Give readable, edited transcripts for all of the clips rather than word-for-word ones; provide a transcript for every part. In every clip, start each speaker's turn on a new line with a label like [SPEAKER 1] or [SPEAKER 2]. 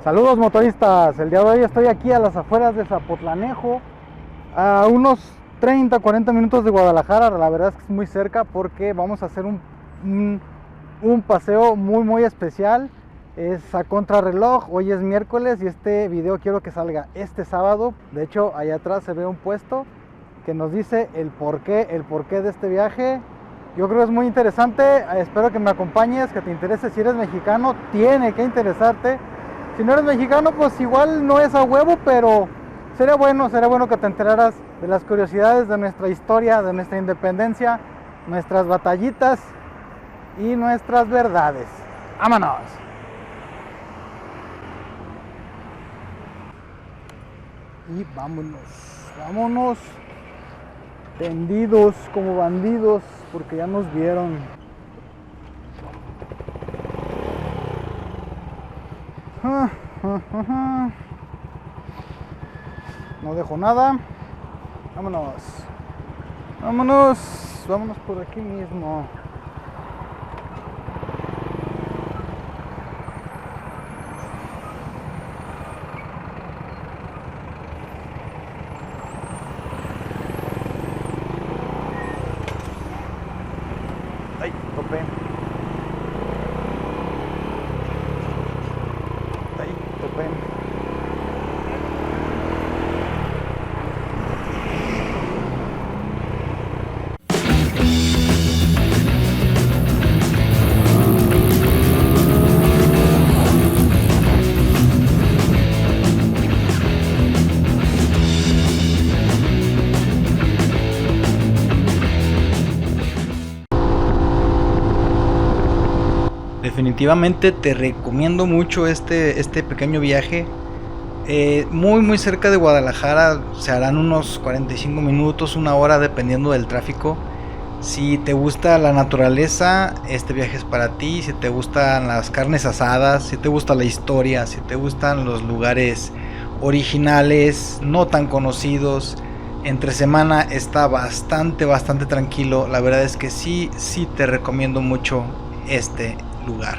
[SPEAKER 1] Saludos motoristas, el día de hoy estoy aquí a las afueras de Zapotlanejo, a unos 30-40 minutos de Guadalajara. La verdad es que es muy cerca porque vamos a hacer un paseo muy especial. Es a contrarreloj, hoy es miércoles y este video quiero que salga este sábado. De hecho, allá atrás se ve un puesto que nos dice el porqué de este viaje. Yo creo que es muy interesante, espero que me acompañes, que te interese. Si eres mexicano, tiene que interesarte. Si no eres mexicano, pues igual no es a huevo, pero sería bueno que te enteraras de las curiosidades de nuestra historia, de nuestra independencia, nuestras batallitas y nuestras verdades. ¡Vámonos! Y vámonos tendidos como bandidos, porque ya nos vieron. No dejo nada. Vámonos por aquí mismo. Ay, topé. Definitivamente te recomiendo mucho este pequeño viaje. Muy cerca de Guadalajara, se harán unos 45 minutos, una hora dependiendo del tráfico. Si te gusta la naturaleza, este viaje es para ti. Si te gustan las carnes asadas, si te gusta la historia, si te gustan los lugares originales, no tan conocidos, entre semana está bastante tranquilo. La verdad es que sí te recomiendo mucho este lugar.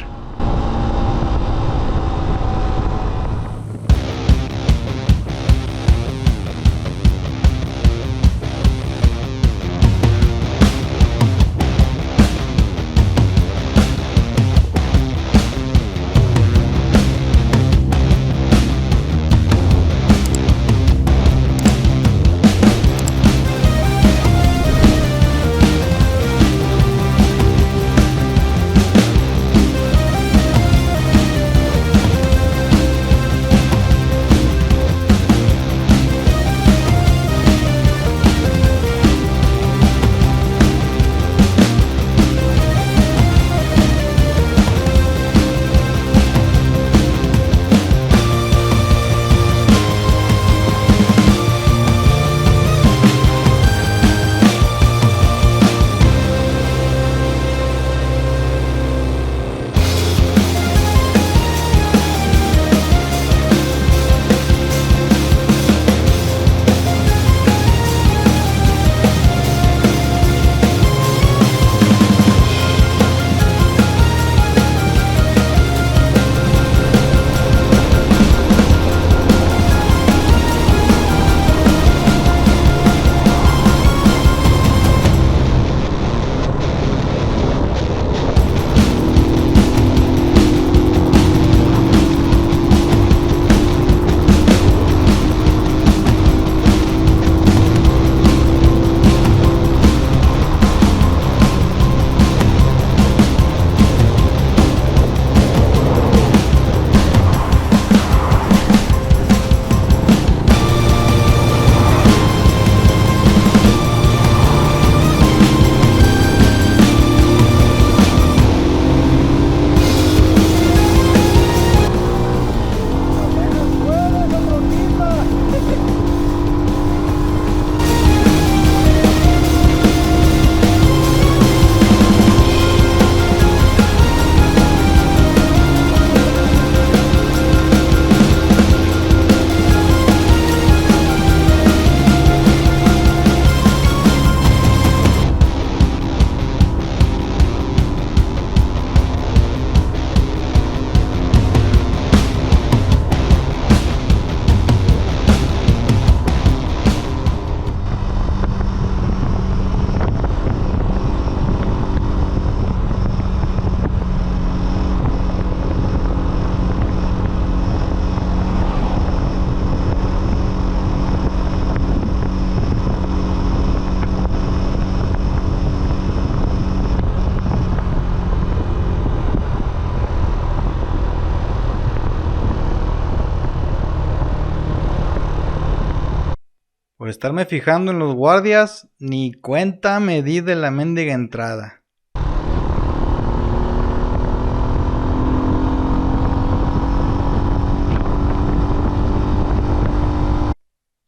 [SPEAKER 1] Por estarme fijando en los guardias, ni cuenta me di de la mendiga entrada.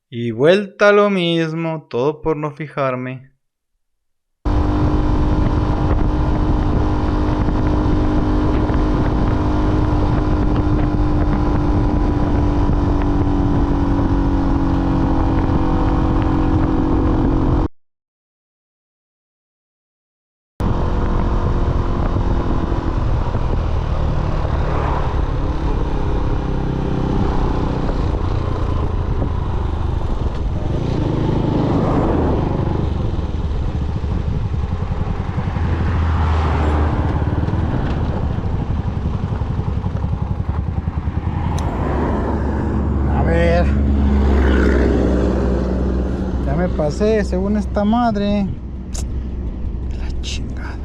[SPEAKER 1] Y vuelta a lo mismo, todo por no fijarme. Ya me pasé según esta madre. La chingada.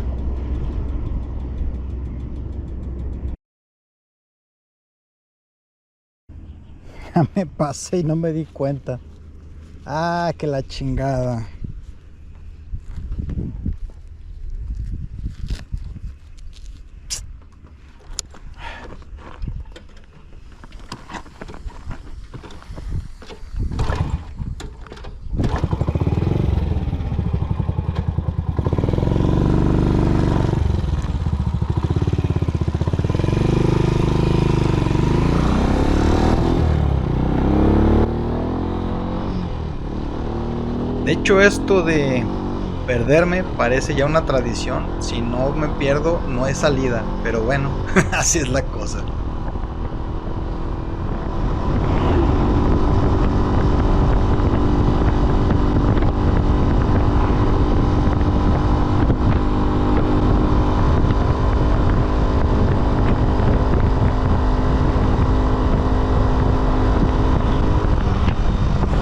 [SPEAKER 1] Ya me pasé y no me di cuenta. Ah, que la chingada. De hecho, esto de perderme parece ya una tradición. Si no me pierdo, no hay salida. Pero bueno, así es la cosa.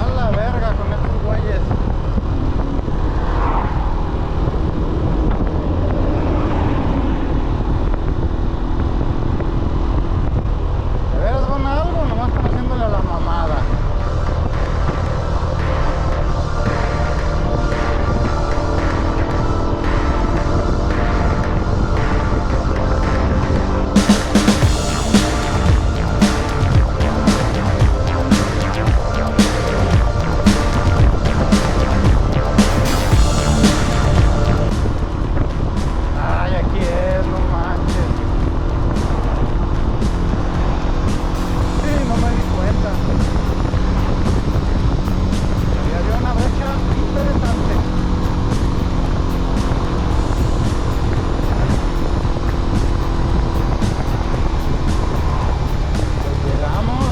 [SPEAKER 1] A la verga con estos güeyes. ¿De veras van a algo? Nomás están haciéndole a la mamada. Ay, aquí es, no manches. Sí, no me di cuenta. Y había una brecha interesante. Pues llegamos.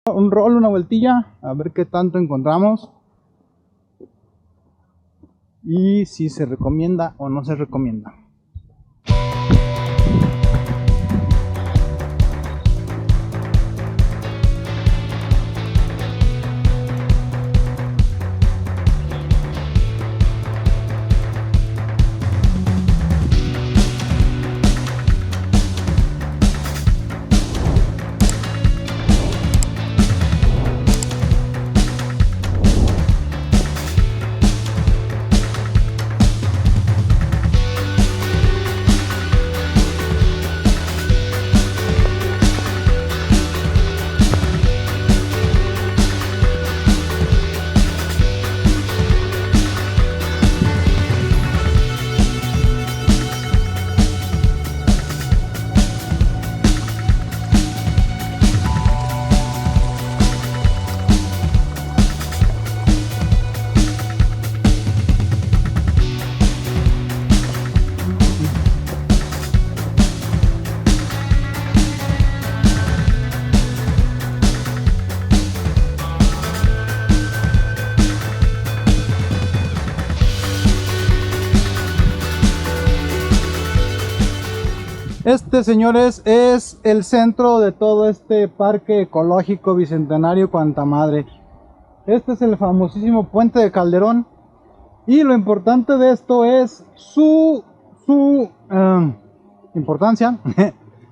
[SPEAKER 1] Un rol, una vueltilla, a ver qué tanto encontramos y si se recomienda o no se recomienda. Este, señores, es el centro de todo este parque ecológico bicentenario cuanta madre. Este es el famosísimo Puente de Calderón. Y lo importante de esto es su importancia,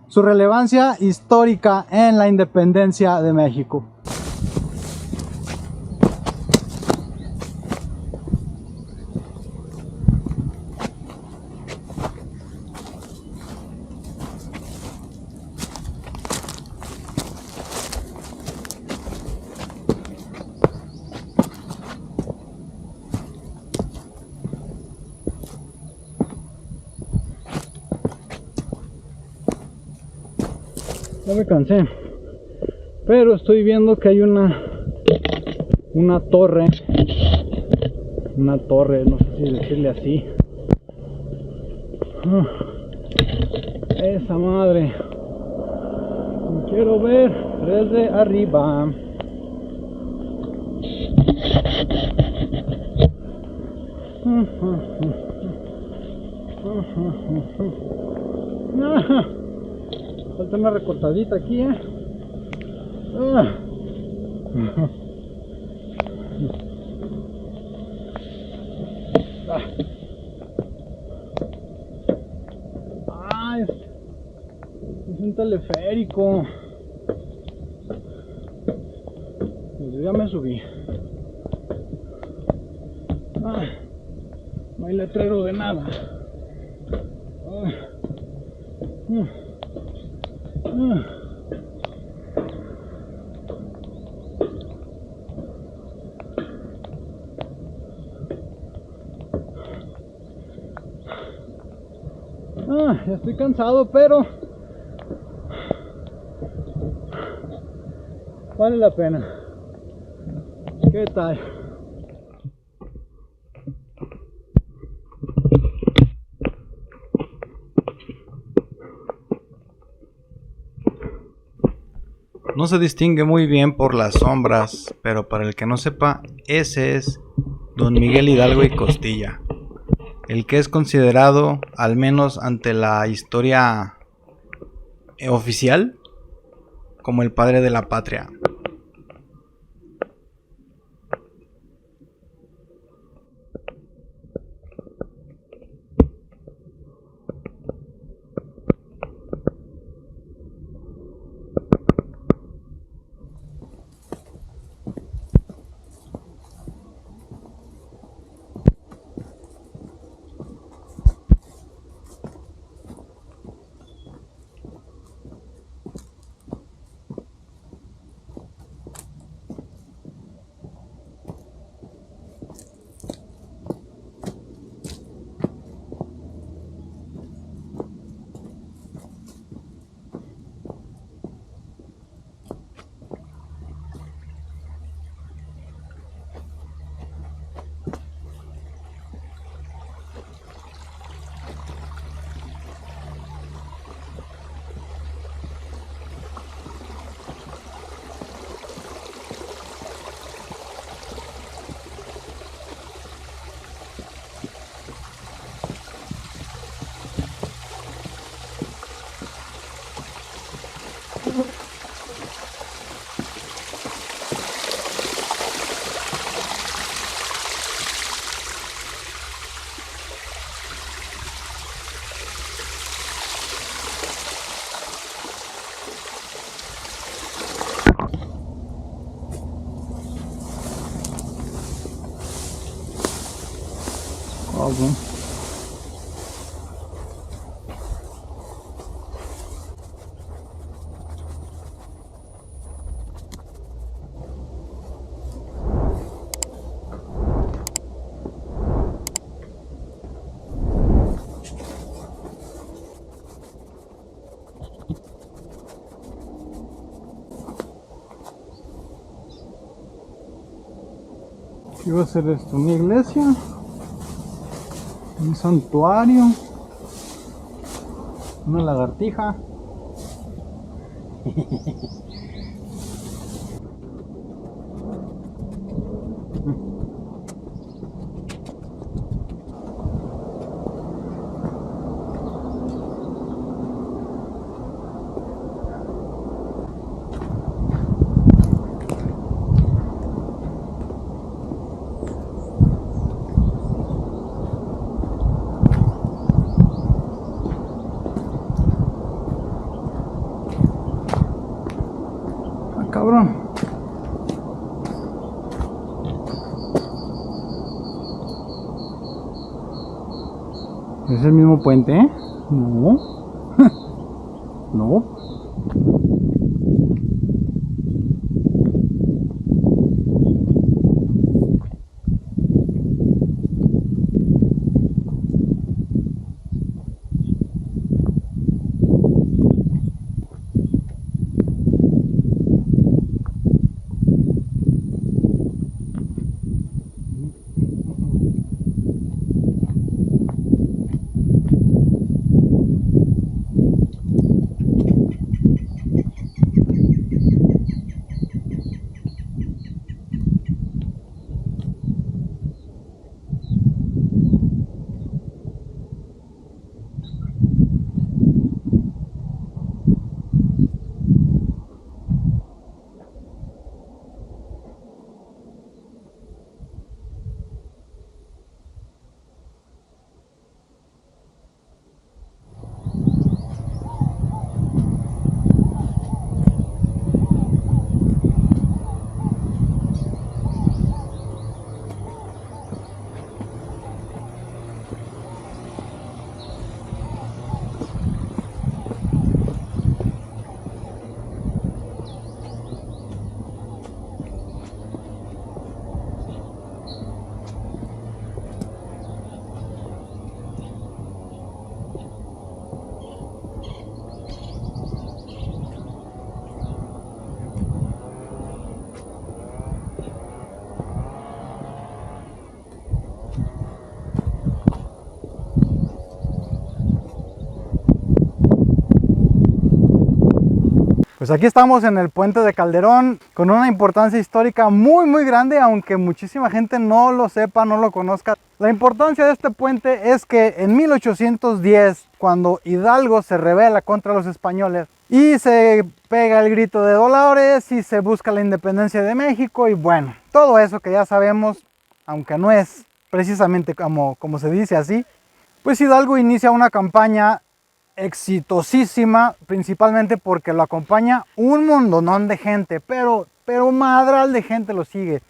[SPEAKER 1] su relevancia histórica en la independencia de México. Ya me cansé, pero estoy viendo que hay una torre, no sé si decirle así. Esa madre, quiero ver desde arriba. Falta una recortadita aquí, es un teleférico. Pues yo ya me subí. No hay letrero de nada. Ya estoy cansado, pero vale la pena. ¿Qué tal? No se distingue muy bien por las sombras, pero para el que no sepa, ese es Don Miguel Hidalgo y Costilla, el que es considerado, al menos ante la historia oficial, como el padre de la patria. Algo. ¿Qué va a ser esto? ¿Una iglesia? ¿Un santuario? ¿Una lagartija? ¿Es el mismo puente? No. No. Pues aquí estamos en el puente de Calderón con una importancia histórica muy grande, aunque muchísima gente no lo sepa, no lo conozca. La importancia de este puente es que en 1810, cuando Hidalgo se rebela contra los españoles y se pega el grito de Dolores y se busca la independencia de México y bueno, todo eso que ya sabemos, aunque no es precisamente como se dice así, pues Hidalgo inicia una campaña exitosísima, principalmente porque lo acompaña un montonón de gente, pero madral de gente lo sigue.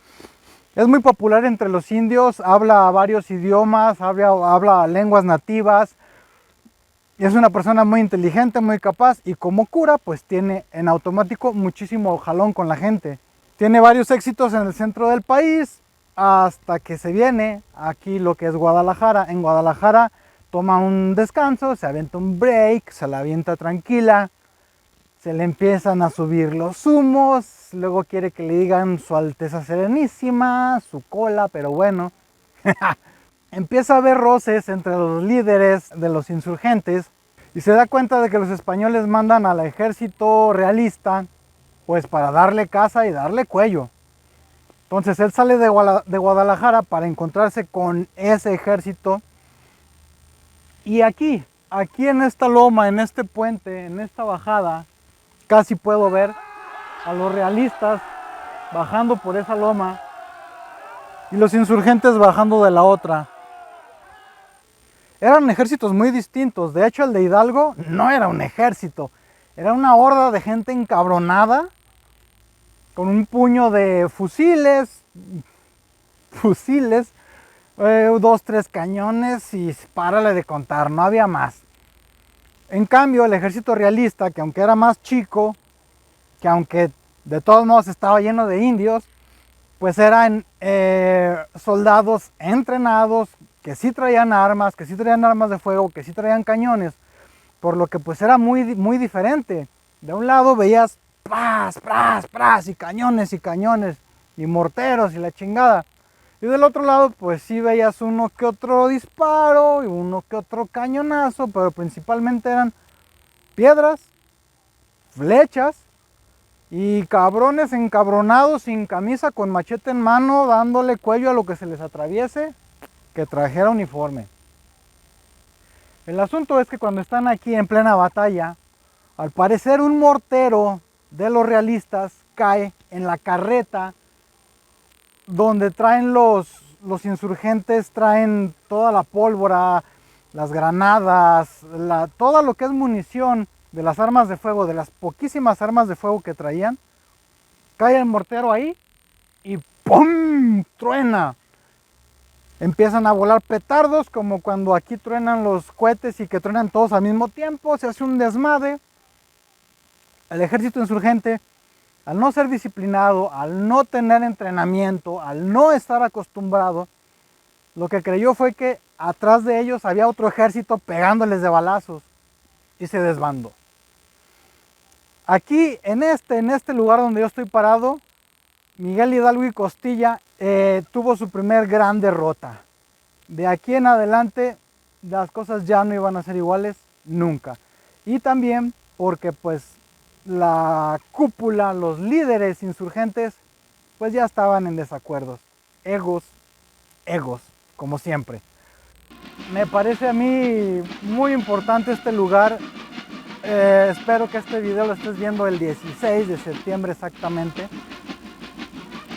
[SPEAKER 1] Es muy popular entre los indios, habla varios idiomas, habla lenguas nativas, es una persona muy inteligente, muy capaz y como cura pues tiene en automático muchísimo jalón con la gente. Tiene varios éxitos en el centro del país hasta que se viene aquí lo que es Guadalajara. En Guadalajara toma un descanso, se avienta un break, se la avienta tranquila, se le empiezan a subir los humos, luego quiere que le digan su Alteza Serenísima, su cola, pero bueno. Empieza a haber roces entre los líderes de los insurgentes y se da cuenta de que los españoles mandan al ejército realista pues para darle caza y darle cuello. Entonces él sale de Guadalajara para encontrarse con ese ejército. Y aquí en esta loma, en este puente, en esta bajada, casi puedo ver a los realistas bajando por esa loma y los insurgentes bajando de la otra. Eran ejércitos muy distintos. De hecho, el de Hidalgo no era un ejército, era una horda de gente encabronada con un puño de fusiles, 2, 3 cañones y párale de contar, no había más. En cambio, el ejército realista, que aunque era más chico, que aunque de todos modos estaba lleno de indios, pues eran soldados entrenados, que sí traían armas, de fuego, que sí traían cañones, por lo que pues era muy diferente. De un lado veías pras, y cañones, y morteros y la chingada. Y del otro lado, pues sí veías uno que otro disparo y uno que otro cañonazo, pero principalmente eran piedras, flechas y cabrones encabronados sin camisa con machete en mano, dándole cuello a lo que se les atraviese, que trajera uniforme. El asunto es que cuando están aquí en plena batalla, al parecer un mortero de los realistas cae en la carreta donde traen los insurgentes, traen toda la pólvora, las granadas, todo lo que es munición de las armas de fuego, de las poquísimas armas de fuego que traían. Cae el mortero ahí y ¡pum! Truena. empiezan a volar petardos, como cuando aquí truenan los cohetes y que truenan todos al mismo tiempo, se hace un desmadre. El ejército insurgente, al no ser disciplinado, al no tener entrenamiento, al no estar acostumbrado, lo que creyó fue que atrás de ellos había otro ejército pegándoles de balazos y se desbandó. Aquí, en este lugar donde yo estoy parado, Miguel Hidalgo y Costilla tuvo su primer gran derrota. De aquí en adelante las cosas ya no iban a ser iguales nunca. Y también porque pues la cúpula, los líderes insurgentes, pues ya estaban en desacuerdos. Egos, como siempre. Me parece a mí muy importante este lugar. Espero que este video lo estés viendo el 16 de septiembre exactamente,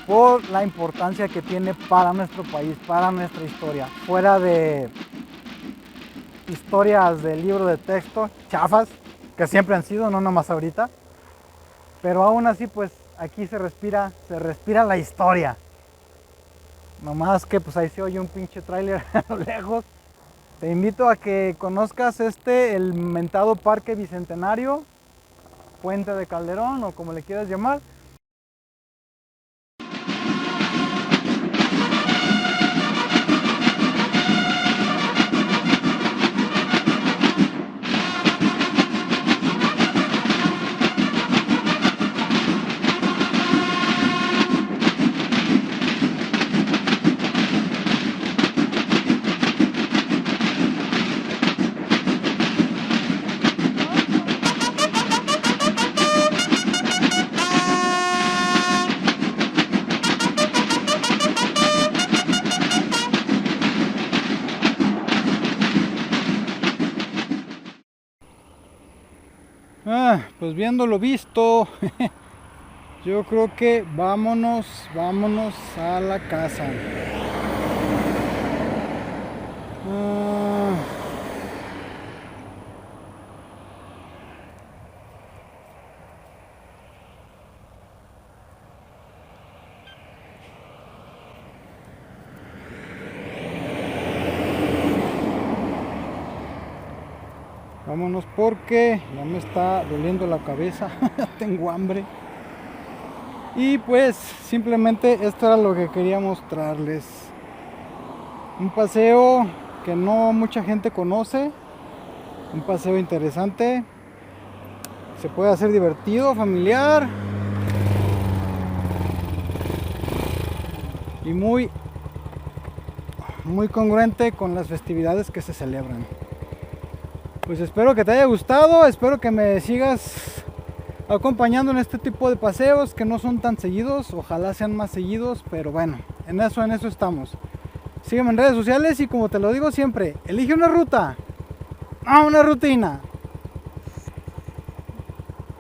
[SPEAKER 1] por la importancia que tiene para nuestro país, para nuestra historia. Fuera de historias del libro de texto, chafas, que siempre han sido, no nomás ahorita. Pero aún así, pues aquí se respira la historia. Nomás que pues ahí se oye un pinche tráiler a lo lejos. Te invito a que conozcas el mentado Parque Bicentenario, Puente de Calderón o como le quieras llamar. Pues viendo lo visto, yo creo que vámonos a la casa. Vámonos porque ya me está doliendo la cabeza, tengo hambre. Y pues simplemente esto era lo que quería mostrarles. Un paseo que no mucha gente conoce, un paseo interesante, se puede hacer divertido, familiar y muy congruente con las festividades que se celebran. Pues espero que te haya gustado, espero que me sigas acompañando en este tipo de paseos que no son tan seguidos, ojalá sean más seguidos, pero bueno, en eso estamos. Sígueme en redes sociales y como te lo digo siempre, elige una ruta, no una rutina.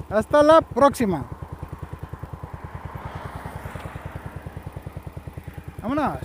[SPEAKER 1] Hasta la próxima. Vámonos.